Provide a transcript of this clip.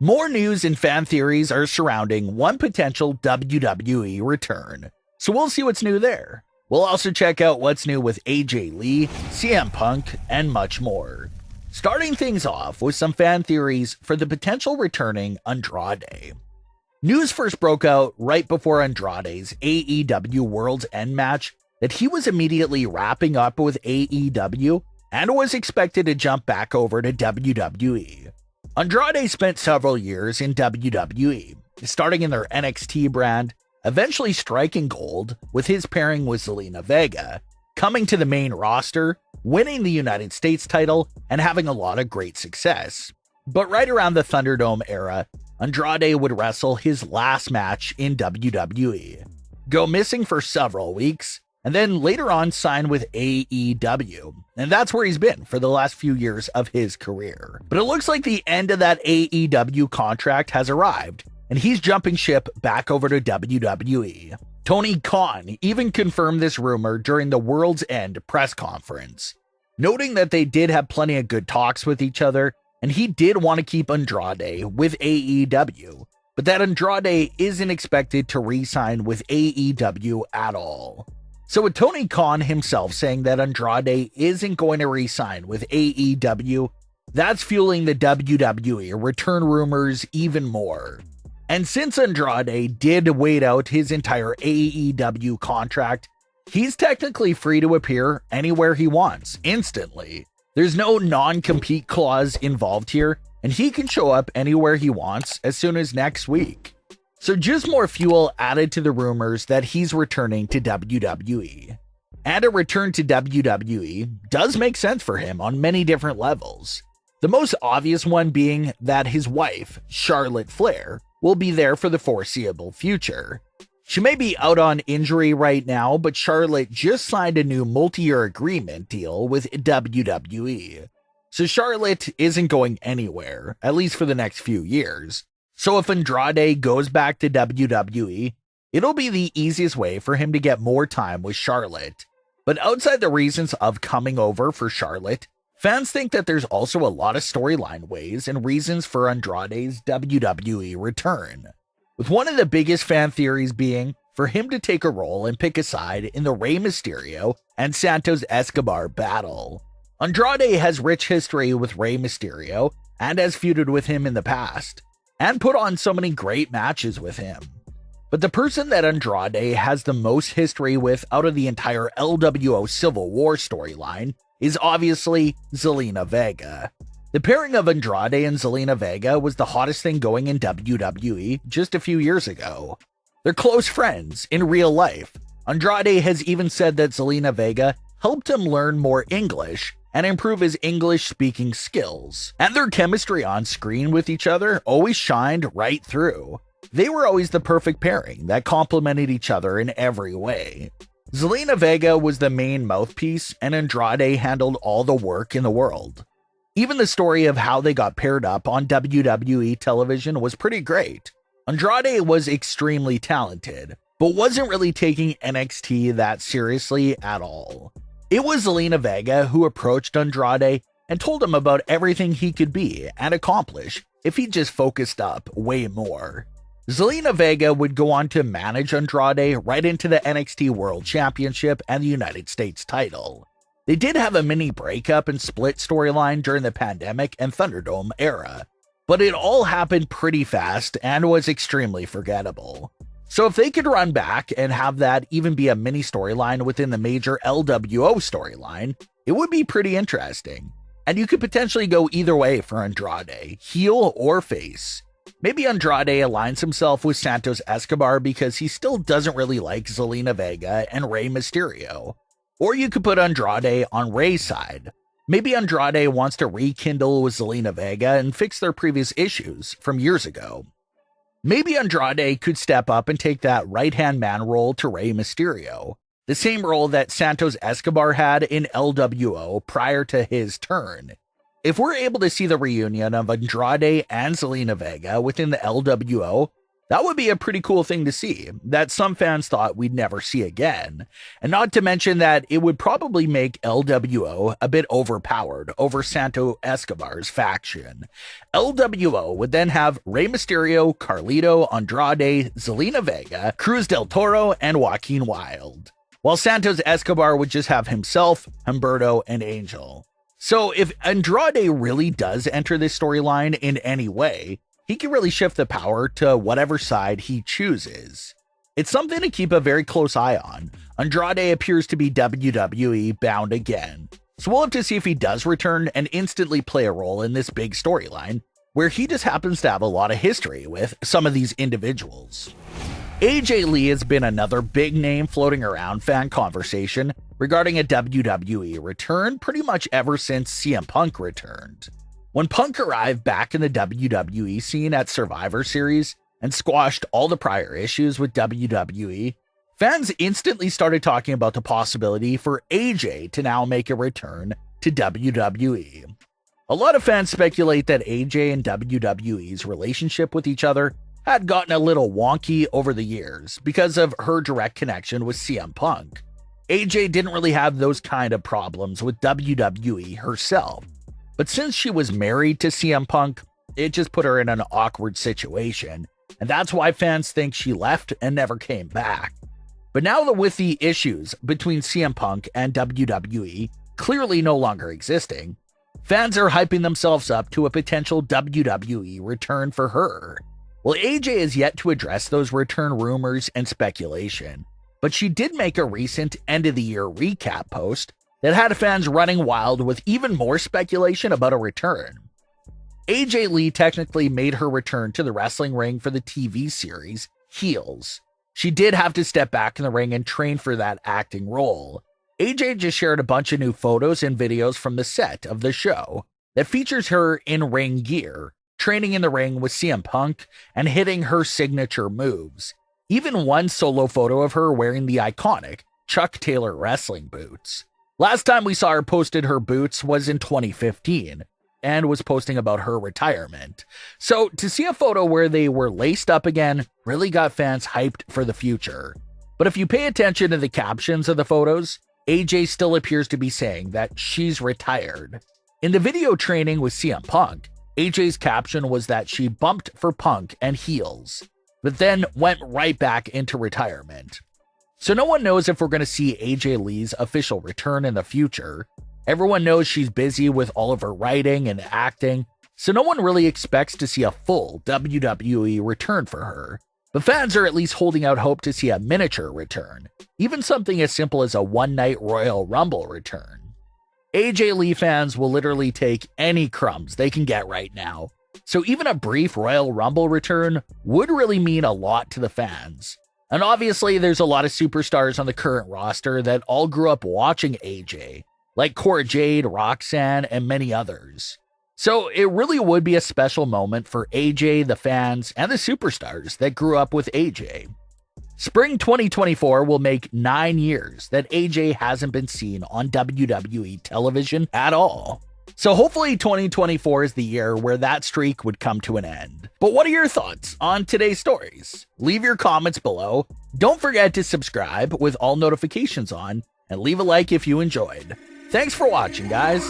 More news and fan theories are surrounding one potential WWE return, so we'll see what's new there. We'll also check out what's new with AJ Lee, CM Punk, and much more. Starting things off with some fan theories for the potential returning Andrade. News first broke out right before Andrade's AEW World's End match that he was immediately wrapping up with AEW and was expected to jump back over to WWE. Andrade spent several years in WWE, starting in their NXT brand, eventually striking gold with his pairing with Zelina Vega, coming to the main roster, winning the United States title, and having a lot of great success. But right around the Thunderdome era, Andrade would wrestle his last match in WWE, go missing for several weeks, and then later on sign with AEW. And that's where he's been for the last few years of his career. But it looks like the end of that AEW contract has arrived, and he's jumping ship back over to WWE. Tony Khan even confirmed this rumor during the World's End press conference, noting that they did have plenty of good talks with each other, and he did want to keep Andrade with AEW, but that Andrade isn't expected to re-sign with AEW at all. So with Tony Khan himself saying that Andrade isn't going to re-sign with AEW, that's fueling the WWE return rumors even more. And since Andrade did wait out his entire AEW contract, he's technically free to appear anywhere he wants, instantly. There's no non-compete clause involved here, and he can show up anywhere he wants as soon as next week. So just more fuel added to the rumors that he's returning to WWE. And a return to WWE does make sense for him on many different levels. The most obvious one being that his wife, Charlotte Flair, will be there for the foreseeable future. She may be out on injury right now, but Charlotte just signed a new multi-year agreement deal with WWE. So Charlotte isn't going anywhere, at least for the next few years. So if Andrade goes back to WWE, it'll be the easiest way for him to get more time with Charlotte. But outside the reasons of coming over for Charlotte, fans think that there's also a lot of storyline ways and reasons for Andrade's WWE return, with one of the biggest fan theories being for him to take a role and pick a side in the Rey Mysterio and Santos Escobar battle. Andrade has rich history with Rey Mysterio and has feuded with him in the past, and put on so many great matches with him. But the person that Andrade has the most history with out of the entire LWO Civil War storyline is obviously Zelina Vega. The pairing of Andrade and Zelina Vega was the hottest thing going in WWE just a few years ago. They're close friends in real life. Andrade has even said that Zelina Vega helped him learn more English and improve his English-speaking skills. And their chemistry on screen with each other always shined right through. They were always the perfect pairing that complemented each other in every way. Zelina Vega was the main mouthpiece, and Andrade handled all the work in the world. Even the story of how they got paired up on WWE television was pretty great. Andrade was extremely talented, but wasn't really taking NXT that seriously at all. It was Zelina Vega who approached Andrade and told him about everything he could be and accomplish if he just focused up way more. Zelina Vega would go on to manage Andrade right into the NXT World Championship and the United States title. They did have a mini breakup and split storyline during the pandemic and Thunderdome era, but it all happened pretty fast and was extremely forgettable. So if they could run back and have that even be a mini storyline within the major LWO storyline, it would be pretty interesting. And you could potentially go either way for Andrade, heel or face. Maybe Andrade aligns himself with Santos Escobar because he still doesn't really like Zelina Vega and Rey Mysterio. Or you could put Andrade on Rey's side. Maybe Andrade wants to rekindle with Zelina Vega and fix their previous issues from years ago. Maybe Andrade could step up and take that right-hand man role to Rey Mysterio, the same role that Santos Escobar had in LWO prior to his turn. If we're able to see the reunion of Andrade and Zelina Vega within the LWO, That would be a pretty cool thing to see, that some fans thought we'd never see again. And not to mention that it would probably make LWO a bit overpowered over Santo Escobar's faction. LWO would then have Rey Mysterio, Carlito, Andrade, Zelina Vega, Cruz del Toro, and Joaquin Wilde, while Santos Escobar would just have himself, Humberto, and Angel. So if Andrade really does enter this storyline in any way, he can really shift the power to whatever side he chooses. It's something to keep a very close eye on. Andrade appears to be WWE bound again, so we'll have to see if he does return and instantly play a role in this big storyline, where he just happens to have a lot of history with some of these individuals. AJ Lee has been another big name floating around fan conversation regarding a WWE return pretty much ever since CM Punk returned. When Punk arrived back in the WWE scene at Survivor Series and squashed all the prior issues with WWE, fans instantly started talking about the possibility for AJ to now make a return to WWE. A lot of fans speculate that AJ and WWE's relationship with each other had gotten a little wonky over the years because of her direct connection with CM Punk. AJ didn't really have those kind of problems with WWE herself, but since she was married to CM Punk, it just put her in an awkward situation, and that's why fans think she left and never came back. But now that with the issues between CM Punk and WWE clearly no longer existing, fans are hyping themselves up to a potential WWE return for her. Well, AJ has yet to address those return rumors and speculation, but she did make a recent end-of-the-year recap post that had fans running wild with even more speculation about a return. AJ Lee technically made her return to the wrestling ring for the TV series Heels. She did have to step back in the ring and train for that acting role. AJ just shared a bunch of new photos and videos from the set of the show that features her in ring gear, training in the ring with CM Punk and hitting her signature moves. Even one solo photo of her wearing the iconic Chuck Taylor wrestling boots. Last time we saw her posted her boots was in 2015 and was posting about her retirement. So to see a photo where they were laced up again really got fans hyped for the future. But if you pay attention to the captions of the photos, AJ still appears to be saying that she's retired. In the video training with CM Punk, AJ's caption was that she bumped for Punk and Heels, but then went right back into retirement. So no one knows if we're going to see AJ Lee's official return in the future. Everyone knows she's busy with all of her writing and acting, so no one really expects to see a full WWE return for her. But fans are at least holding out hope to see a miniature return, even something as simple as a one-night Royal Rumble return. AJ Lee fans will literally take any crumbs they can get right now, so even a brief Royal Rumble return would really mean a lot to the fans. And obviously, there's a lot of superstars on the current roster that all grew up watching AJ, like Cora Jade, Roxanne, and many others. So it really would be a special moment for AJ, the fans, and the superstars that grew up with AJ. Spring 2024 will make 9 years that AJ hasn't been seen on WWE television at all. So hopefully 2024 is the year where that streak would come to an end. But what are your thoughts on today's stories? Leave your comments below. Don't forget to subscribe with all notifications on, and leave a like if you enjoyed. Thanks for watching, guys.